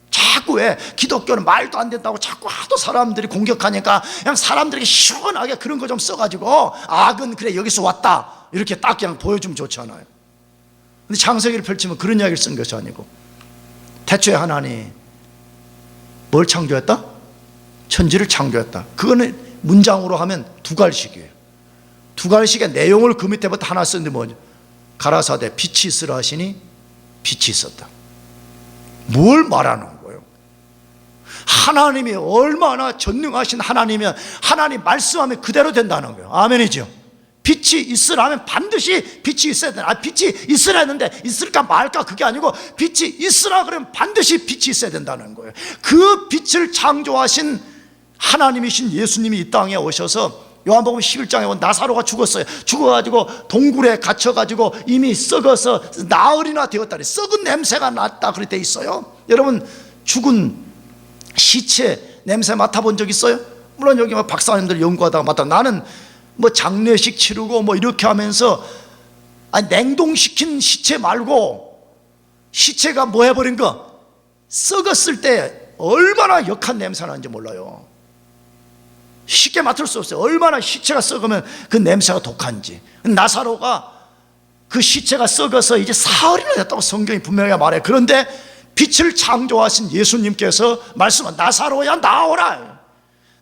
자꾸 왜 기독교는 말도 안 된다고 자꾸 하도 사람들이 공격하니까 그냥 사람들에게 시원하게 그런 거 좀 써가지고 악은 그래 여기서 왔다 이렇게 딱 그냥 보여주면 좋잖아요. 근데 창세기를 펼치면 그런 이야기를 쓴 것이 아니고, 태초에 하나님 뭘 창조했다? 천지를 창조했다. 그거는 문장으로 하면 두갈식이에요. 두갈식의 내용을 그 밑에부터 하나 썼는데 뭐죠? 가라사대 빛이 있으라 하시니 빛이 있었다. 뭘 말하는 거예요? 하나님이 얼마나 전능하신 하나님이면 하나님 말씀하면 그대로 된다는 거예요. 아멘이죠? 빛이 있으라 하면 반드시 빛이 있어야 된다. 빛이 있으라 했는데 있을까 말까 그게 아니고 빛이 있으라 그러면 반드시 빛이 있어야 된다는 거예요. 그 빛을 창조하신 하나님이신 예수님이 이 땅에 오셔서 요한복음 11장에 보면 나사로가 죽었어요. 죽어가지고 동굴에 갇혀가지고 이미 썩어서 나흘이나 되었다니, 썩은 냄새가 났다 그렇게 돼 있어요. 여러분 죽은 시체 냄새 맡아본 적 있어요? 물론 여기 박사님들 연구하다가 맡아. 나는 뭐 장례식 치르고 뭐 이렇게 하면서 냉동시킨 시체 말고 시체가 뭐 해버린 거 썩었을 때 얼마나 역한 냄새 나는지 몰라요. 쉽게 맡을 수 없어요. 얼마나 시체가 썩으면 그 냄새가 독한지. 나사로가 그 시체가 썩어서 이제 사흘이나 됐다고 성경이 분명히 말해요. 그런데 빛을 창조하신 예수님께서 말씀은 나사로야 나오라,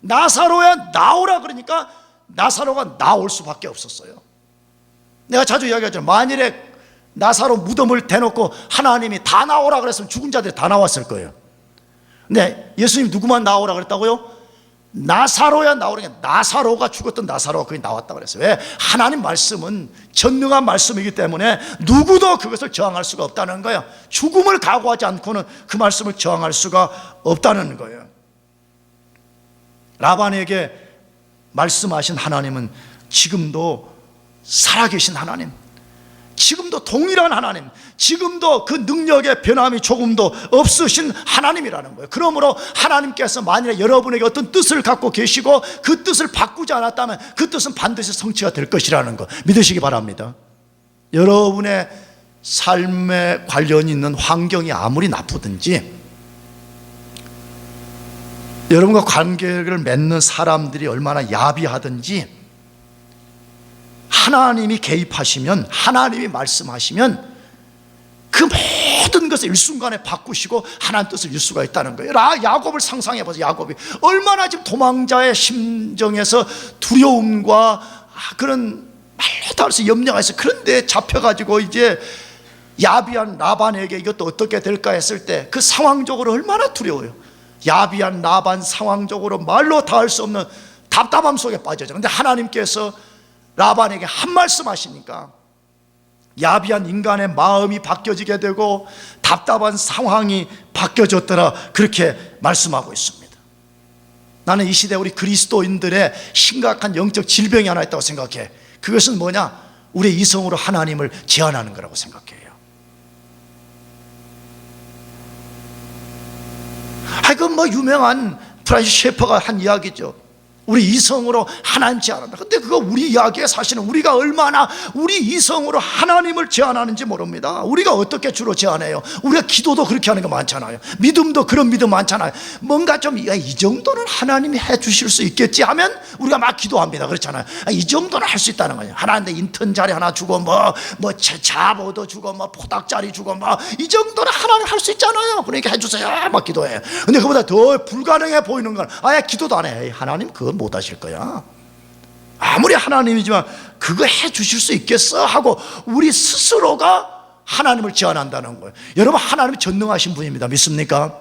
나사로야 나오라 그러니까 나사로가 나올 수밖에 없었어요. 내가 자주 이야기하잖아요. 만일에 나사로 무덤을 대놓고 하나님이 다 나오라 그랬으면 죽은 자들이 다 나왔을 거예요. 근데 예수님 누구만 나오라 그랬다고요? 나사로야 나오라니까 나사로가 죽었던 나사로가 거기 나왔다 그랬어요. 왜? 하나님 말씀은 전능한 말씀이기 때문에 누구도 그것을 저항할 수가 없다는 거예요. 죽음을 각오하지 않고는 그 말씀을 저항할 수가 없다는 거예요. 라반에게 말씀하신 하나님은 지금도 살아계신 하나님, 지금도 동일한 하나님, 지금도 그 능력의 변함이 조금도 없으신 하나님이라는 거예요. 그러므로 하나님께서 만일에 여러분에게 어떤 뜻을 갖고 계시고 그 뜻을 바꾸지 않았다면 그 뜻은 반드시 성취가 될 것이라는 거 믿으시기 바랍니다. 여러분의 삶에 관련이 있는 환경이 아무리 나쁘든지, 여러분과 관계를 맺는 사람들이 얼마나 야비하든지, 하나님이 개입하시면, 하나님이 말씀하시면 그 모든 것을 일순간에 바꾸시고 하나님 뜻을 이룰 수가 있다는 거예요. 야곱을 상상해 보세요. 야곱이 얼마나 지금 도망자의 심정에서 두려움과 그런 말로 다 할 수 염려가 있어요. 그런데 잡혀가지고 이제 야비한 라반에게 이것도 어떻게 될까 했을 때 그 상황적으로 얼마나 두려워요. 야비한 라반 상황적으로 말로 다 할 수 없는 답답함 속에 빠져죠. 그런데 하나님께서 라반에게 한 말씀 하시니까 야비한 인간의 마음이 바뀌어지게 되고 답답한 상황이 바뀌어졌더라, 그렇게 말씀하고 있습니다. 나는 이 시대 우리 그리스도인들의 심각한 영적 질병이 하나 있다고 생각해. 그것은 뭐냐? 우리의 이성으로 하나님을 제한하는 거라고 생각해요. 그 뭐 유명한 프란시스 셰퍼가 한 이야기죠. 우리 이성으로 하나님 제한한다. 근데 그거 우리 이야기에 사실은 우리가 얼마나 우리 이성으로 하나님을 제한하는지 모릅니다. 우리가 어떻게 주로 제한해요? 우리가 기도도 그렇게 하는 거 많잖아요. 믿음도 그런 믿음 많잖아요. 뭔가 좀 이 정도는 하나님이 해 주실 수 있겠지 하면 우리가 막 기도합니다. 그렇잖아요. 이 정도는 할 수 있다는 거예요. 하나님한테 인턴 자리 하나 주고 뭐 자보도 주고 뭐 포닥자리 주고 뭐 이 정도는 하나님 할 수 있잖아요. 그러니까 해주세요. 막 기도해. 근데 그보다 더 불가능해 보이는 건 아예 기도도 안 해. 하나님 그거 못 하실 거야. 아무리 하나님이지만 그거 해 주실 수 있겠어 하고 우리 스스로가 하나님을 제한한다는 거예요. 여러분, 하나님이 전능하신 분입니다. 믿습니까?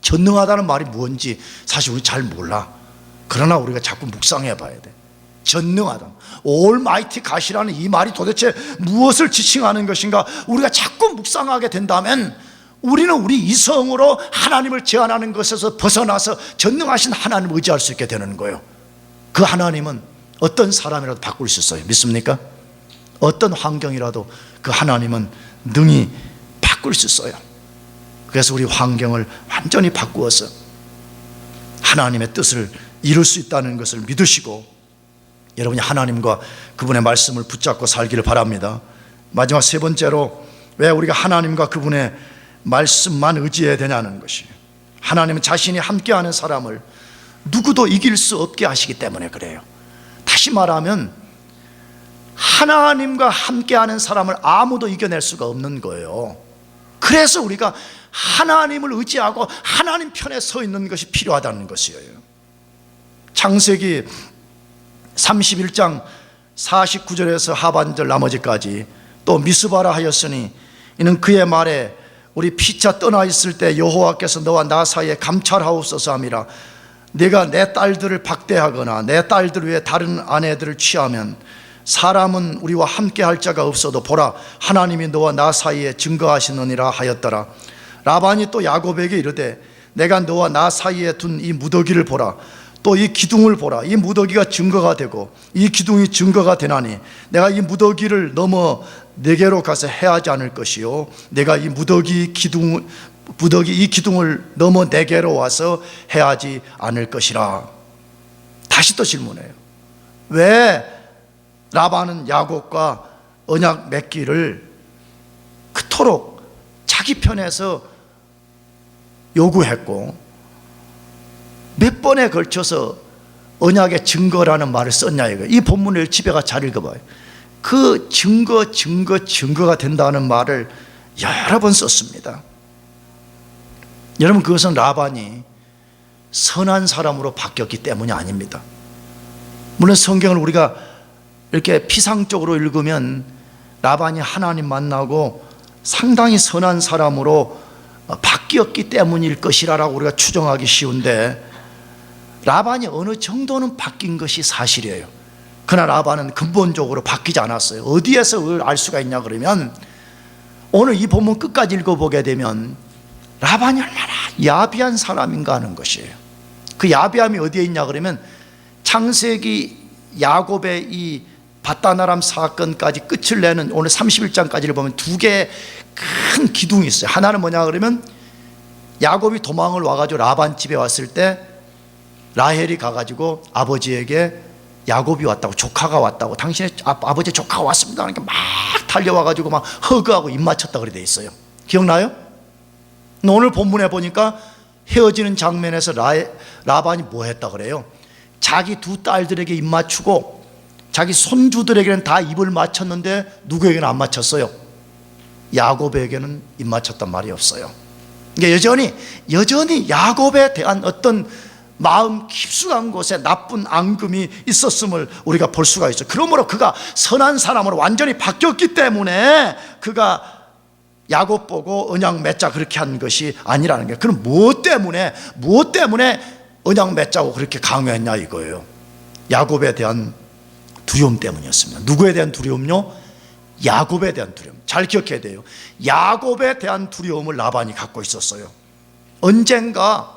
전능하다는 말이 뭔지 사실 우리 잘 몰라. 그러나 우리가 자꾸 묵상해 봐야 돼. 전능하다, 올마이티 가시라는 이 말이 도대체 무엇을 지칭하는 것인가 우리가 자꾸 묵상하게 된다면 우리는 우리 이성으로 하나님을 제한하는 것에서 벗어나서 전능하신 하나님을 의지할 수 있게 되는 거예요. 그 하나님은 어떤 사람이라도 바꿀 수 있어요. 믿습니까? 어떤 환경이라도 그 하나님은 능히 바꿀 수 있어요. 그래서 우리 환경을 완전히 바꾸어서 하나님의 뜻을 이룰 수 있다는 것을 믿으시고 여러분이 하나님과 그분의 말씀을 붙잡고 살기를 바랍니다. 마지막 세 번째로 왜 우리가 하나님과 그분의 말씀만 의지해야 되냐는 것이에요. 하나님은 자신이 함께하는 사람을 누구도 이길 수 없게 하시기 때문에 그래요. 다시 말하면 하나님과 함께하는 사람을 아무도 이겨낼 수가 없는 거예요. 그래서 우리가 하나님을 의지하고 하나님 편에 서 있는 것이 필요하다는 것이에요. 창세기 31장 49절에서 하반절 나머지까지 또 미스바라 하였으니 이는 그의 말에 우리 피차 떠나 있을 때 여호와께서 너와 나 사이에 감찰하옵소서 함이라. 내가 내 딸들을 박대하거나 내 딸들 위에 다른 아내들을 취하면 사람은 우리와 함께 할 자가 없어도 보라 하나님이 너와 나 사이에 증거하시느니라 하였더라. 라반이 또 야곱에게 이르되 내가 너와 나 사이에 둔 이 무더기를 보라. 또 이 기둥을 보라. 이 무더기가 증거가 되고 이 기둥이 증거가 되나니 내가 이 무더기를 넘어 내게로 가서 해하지 않을 것이요 내가 이 이 기둥을 넘어 내게로 와서 해하지 않을 것이라. 다시 또 질문해요. 왜 라반은 야곱과 언약 맺기를 그토록 자기 편에서 요구했고 몇 번에 걸쳐서 언약의 증거라는 말을 썼냐 이거예요. 이 본문을 집에 가서 잘 읽어봐요. 그 증거가 된다는 말을 여러 번 썼습니다. 여러분, 그것은 라반이 선한 사람으로 바뀌었기 때문이 아닙니다. 물론 성경을 우리가 이렇게 피상적으로 읽으면 라반이 하나님 만나고 상당히 선한 사람으로 바뀌었기 때문일 것이라고 우리가 추정하기 쉬운데 라반이 어느 정도는 바뀐 것이 사실이에요. 그러나 라반은 근본적으로 바뀌지 않았어요. 어디에서 알 수가 있냐 그러면 오늘 이 본문 끝까지 읽어보게 되면 라반이 얼마나 야비한 사람인가 하는 것이에요. 그 야비함이 어디에 있냐 그러면 창세기 야곱의 이 밧다나람 사건까지 끝을 내는 오늘 31장까지를 보면 두 개의 큰 기둥이 있어요. 하나는 뭐냐 그러면 야곱이 도망을 와가지고 라반 집에 왔을 때 라헬이 가가지고 아버지에게 야곱이 왔다고, 조카가 왔다고, 당신의 아버지 조카가 왔습니다 그러니까 막 달려와가지고 막 허그하고 입 맞췄다 그래 돼 있어요. 기억나요? 오늘 본문에 보니까 헤어지는 장면에서 라반이 뭐 했다 그래요? 자기 두 딸들에게 입 맞추고 자기 손주들에게는 다 입을 맞췄는데 누구에게는 안 맞췄어요? 야곱에게는 입 맞췄단 말이 없어요. 그러니까 여전히 야곱에 대한 어떤 마음 깊숙한 곳에 나쁜 앙금이 있었음을 우리가 볼 수가 있어요. 그러므로 그가 선한 사람으로 완전히 바뀌었기 때문에 그가 야곱 보고 언약 맺자 그렇게 한 것이 아니라는 거예요. 그럼 무엇 때문에 언약 맺자고 그렇게 강요했냐 이거예요. 야곱에 대한 두려움 때문이었습니다. 누구에 대한 두려움요? 야곱에 대한 두려움. 잘 기억해야 돼요. 야곱에 대한 두려움을 라반이 갖고 있었어요. 언젠가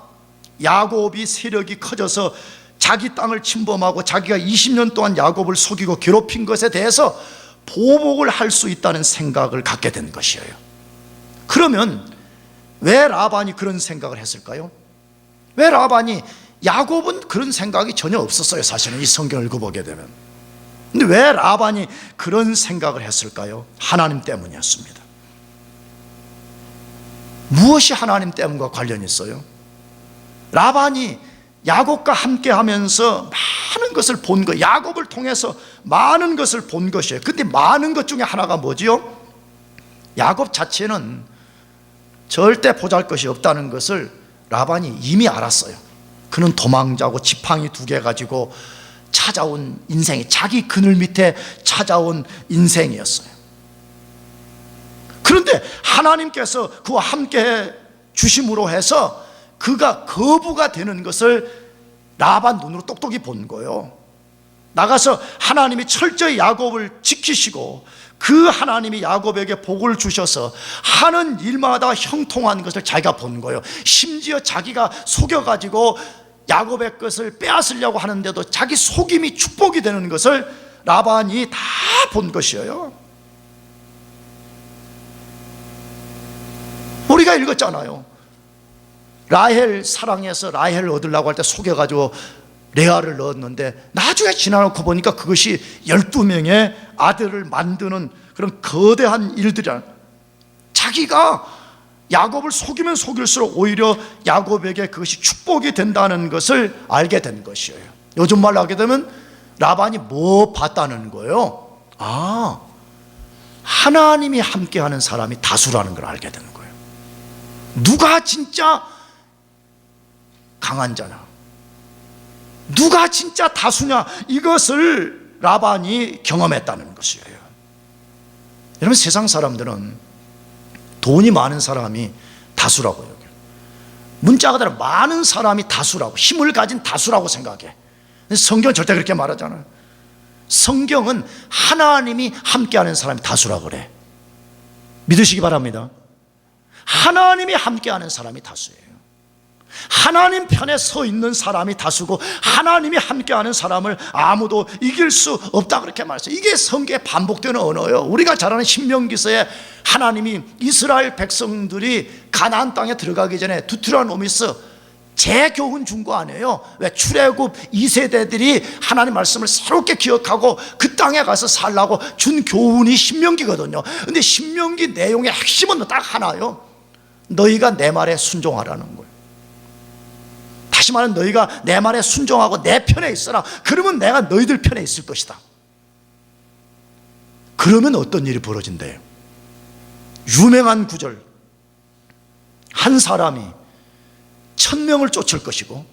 야곱이 세력이 커져서 자기 땅을 침범하고 자기가 20년 동안 야곱을 속이고 괴롭힌 것에 대해서 보복을 할 수 있다는 생각을 갖게 된 것이에요. 그러면 왜 라반이 그런 생각을 했을까요? 왜 라반이 야곱은 그런 생각이 전혀 없었어요. 사실은 이 성경을 읽어보게 되면. 근데 왜 라반이 그런 생각을 했을까요? 하나님 때문이었습니다. 무엇이 하나님 때문과 관련이 있어요? 라반이 야곱과 함께 하면서 많은 것을 본 것, 야곱을 통해서 많은 것을 본 것이에요. 근데 많은 것 중에 하나가 뭐지요? 야곱 자체는 절대 보잘것이 없다는 것을 라반이 이미 알았어요. 그는 도망자고 지팡이 2개 가지고 찾아온 인생이, 자기 그늘 밑에 찾아온 인생이었어요. 그런데 하나님께서 그와 함께 주심으로 해서 그가 거부가 되는 것을 라반 눈으로 똑똑히 본 거예요. 나가서 하나님이 철저히 야곱을 지키시고 그 하나님이 야곱에게 복을 주셔서 하는 일마다 형통한 것을 자기가 본 거예요. 심지어 자기가 속여가지고 야곱의 것을 빼앗으려고 하는데도 자기 속임이 축복이 되는 것을 라반이 다 본 것이에요. 우리가 읽었잖아요. 라헬 사랑해서 라헬을 얻으려고 할 때 속여가지고 레아를 넣었는데 나중에 지나놓고 보니까 그것이 12명의 아들을 만드는 그런 거대한 일들이야. 자기가 야곱을 속이면 속일수록 오히려 야곱에게 그것이 축복이 된다는 것을 알게 된 것이에요. 요즘 말로 하게 되면 라반이 뭐 봤다는 거예요? 아, 하나님이 함께하는 사람이 다수라는 걸 알게 되는 거예요. 누가 진짜 강한 자냐, 누가 진짜 다수냐, 이것을 라반이 경험했다는 것이에요. 여러분, 세상 사람들은 돈이 많은 사람이 다수라고 여겨요. 문자가 따라 많은 사람이 다수라고, 힘을 가진 다수라고 생각해. 성경은 절대 그렇게 말하잖아요. 성경은 하나님이 함께하는 사람이 다수라고 그래. 믿으시기 바랍니다. 하나님이 함께하는 사람이 다수예요. 하나님 편에 서 있는 사람이 다수고 하나님이 함께하는 사람을 아무도 이길 수 없다, 그렇게 말했어요. 이게 성경에 반복되는 언어예요. 우리가 잘 아는 신명기서에 하나님이 이스라엘 백성들이 가나안 땅에 들어가기 전에 두트라노미스 재교훈 준 거 아니에요. 왜? 출애굽 2세대들이 하나님 말씀을 새롭게 기억하고 그 땅에 가서 살라고 준 교훈이 신명기거든요. 근데 신명기 내용의 핵심은 딱 하나예요. 너희가 내 말에 순종하라는 거예요. 다시 말하면 너희가 내 말에 순종하고 내 편에 있어라. 그러면 내가 너희들 편에 있을 것이다. 그러면 어떤 일이 벌어진대요? 유명한 구절, 한 사람이 1000명을 쫓을 것이고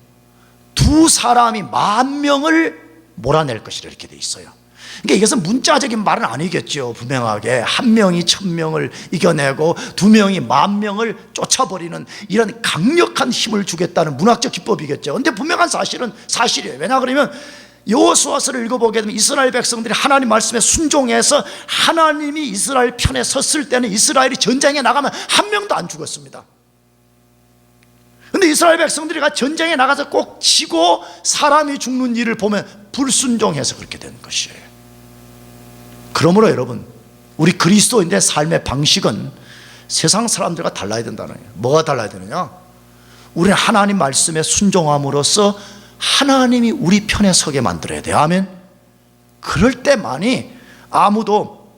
2사람이 10,000명을 몰아낼 것이라 이렇게 돼 있어요. 그러니까 이것은 문자적인 말은 아니겠죠. 분명하게 한 명이 1000명을 이겨내고 2명이 10,000명을 쫓아버리는 이런 강력한 힘을 주겠다는 문학적 기법이겠죠. 그런데 분명한 사실은 사실이에요. 왜냐 그러면 여호수아서를 읽어보게 되면 이스라엘 백성들이 하나님 말씀에 순종해서 하나님이 이스라엘 편에 섰을 때는 이스라엘이 전쟁에 나가면 한 명도 안 죽었습니다. 근데 이스라엘 백성들이 전쟁에 나가서 꼭 지고 사람이 죽는 일을 보면 불순종해서 그렇게 된 것이에요. 그러므로 여러분, 우리 그리스도인들의 삶의 방식은 세상 사람들과 달라야 된다는 거예요. 뭐가 달라야 되느냐? 우리는 하나님 말씀에 순종함으로써 하나님이 우리 편에 서게 만들어야 돼요. 아멘. 그럴 때만이 아무도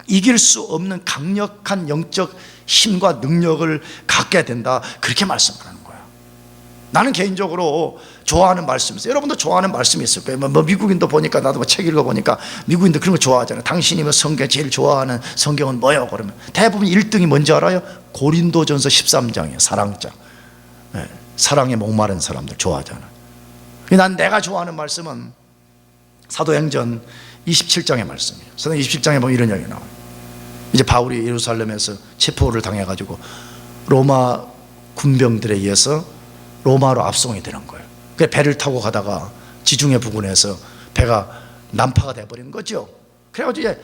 이길 수 없는 강력한 영적 힘과 능력을 갖게 된다, 그렇게 말씀하는 거예요. 나는 개인적으로 좋아하는 말씀이 있어요. 여러분도 좋아하는 말씀이 있을 거예요. 미국인도 보니까, 나도 책 읽어보니까 미국인도 그런 거 좋아하잖아요. 당신이 성경 제일 좋아하는 성경은 뭐예요? 그러면 대부분 1등이 뭔지 알아요? 고린도전서 13장이에요. 사랑장. 네, 사랑에 목마른 사람들 좋아하잖아요. 난 내가 좋아하는 말씀은 사도행전 27장의 말씀이에요. 사도행전 27장에 보면 이런 이야기가 나와요. 이제 바울이 예루살렘에서 체포를 당해가지고 로마 군병들에 의해서 로마로 압송이 되는 거예요. 그래서 배를 타고 가다가 지중해 부근에서 배가 난파가 돼버린 거죠. 그래가지고 이제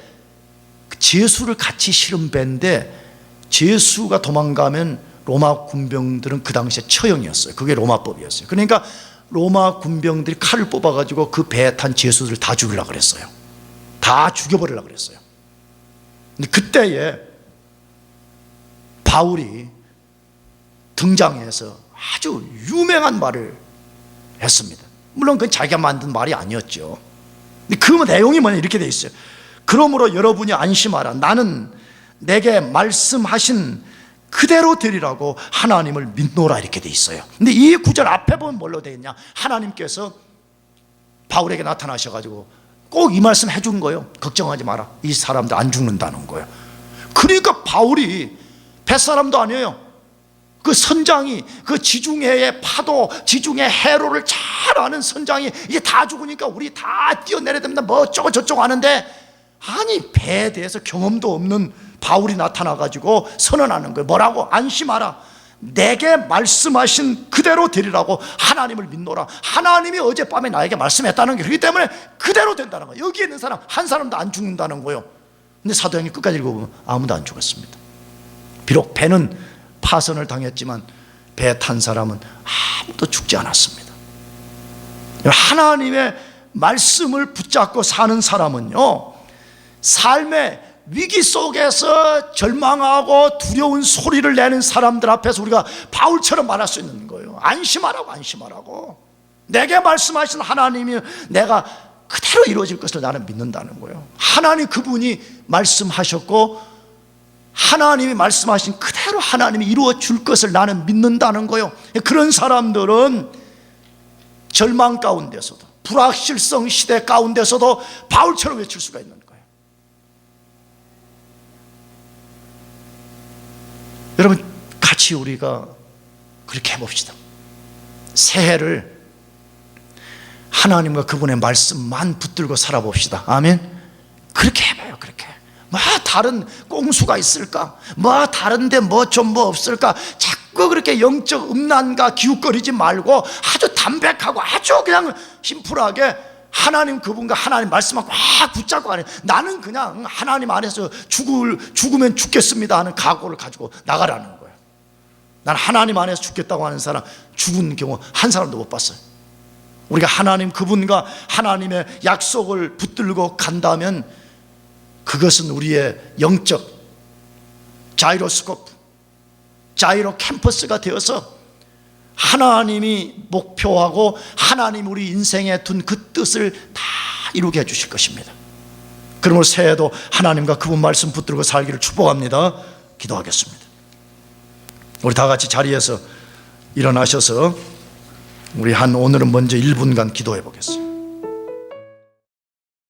제수를 같이 실은 배인데 제수가 도망가면 로마 군병들은 그 당시에 처형이었어요. 그게 로마법이었어요. 그러니까 로마 군병들이 칼을 뽑아가지고 그 배에 탄 제수들을 다 죽이려고 그랬어요. 다 죽여버리려고 그랬어요. 근데 그때에 바울이 등장해서 아주 유명한 말을 했습니다. 물론 그건 자기가 만든 말이 아니었죠. 근데 그 내용이 뭐냐 이렇게 돼 있어요. 그러므로 여러분이 안심하라. 나는 내게 말씀하신 그대로 되리라고 하나님을 믿노라 이렇게 돼 있어요. 근데 이 구절 앞에 보면 뭘로 되어 있냐? 하나님께서 바울에게 나타나셔가지고 꼭 이 말씀 해준 거예요. 걱정하지 마라. 이 사람들 안 죽는다는 거예요. 그러니까 바울이 뱃사람도 아니에요. 그 선장이, 그 지중해의 파도, 지중해 해로를 잘 아는 선장이 이제 다 죽으니까 우리 다 뛰어내려야 됩니다. 뭐 어쩌고 저쩌고 하는데, 아니 배에 대해서 경험도 없는 바울이 나타나가지고 선언하는 거예요. 뭐라고? 안심하라. 내게 말씀하신 그대로 되리라고 하나님을 믿노라. 하나님이 어젯밤에 나에게 말씀했다는 게, 그렇기 때문에 그대로 된다는 거예요. 여기에 있는 사람 한 사람도 안 죽는다는 거예요. 근데 사도행전 끝까지 읽어보면 아무도 안 죽었습니다. 비록 배는 파선을 당했지만 배 탄 사람은 아무도 죽지 않았습니다. 하나님의 말씀을 붙잡고 사는 사람은요, 삶의 위기 속에서 절망하고 두려운 소리를 내는 사람들 앞에서 우리가 바울처럼 말할 수 있는 거예요. 안심하라고, 안심하라고. 내게 말씀하신 하나님이 내가 그대로 이루어질 것을 나는 믿는다는 거예요. 하나님 그분이 말씀하셨고 하나님이 말씀하신 그대로 하나님이 이루어 줄 것을 나는 믿는다는 거예요. 그런 사람들은 절망 가운데서도, 불확실성 시대 가운데서도 바울처럼 외칠 수가 있는 거예요. 여러분, 같이 우리가 그렇게 해봅시다. 새해를 하나님과 그분의 말씀만 붙들고 살아봅시다. 아멘. 그렇게 해봐요. 그렇게. 뭐 다른 꽁수가 있을까? 뭐 다른데 뭐 없을까? 자꾸 그렇게 영적 음란과 기웃거리지 말고 아주 담백하고 아주 그냥 심플하게 하나님 그분과 하나님 말씀만 꽉 붙잡고 가는, 나는 그냥 하나님 안에서 죽으면 죽겠습니다 하는 각오를 가지고 나가라는 거예요. 난 하나님 안에서 죽겠다고 하는 사람 죽은 경우 한 사람도 못 봤어요. 우리가 하나님 그분과 하나님의 약속을 붙들고 간다면 그것은 우리의 영적 자이로스코프, 자이로 캠퍼스가 되어서 하나님이 목표하고 하나님 우리 인생에 둔 그 뜻을 다 이루게 해주실 것입니다. 그러므로 새해도 하나님과 그분 말씀 붙들고 살기를 축복합니다. 기도하겠습니다. 우리 다 같이 자리에서 일어나셔서 우리 오늘은 먼저 1분간 기도해 보겠습니다.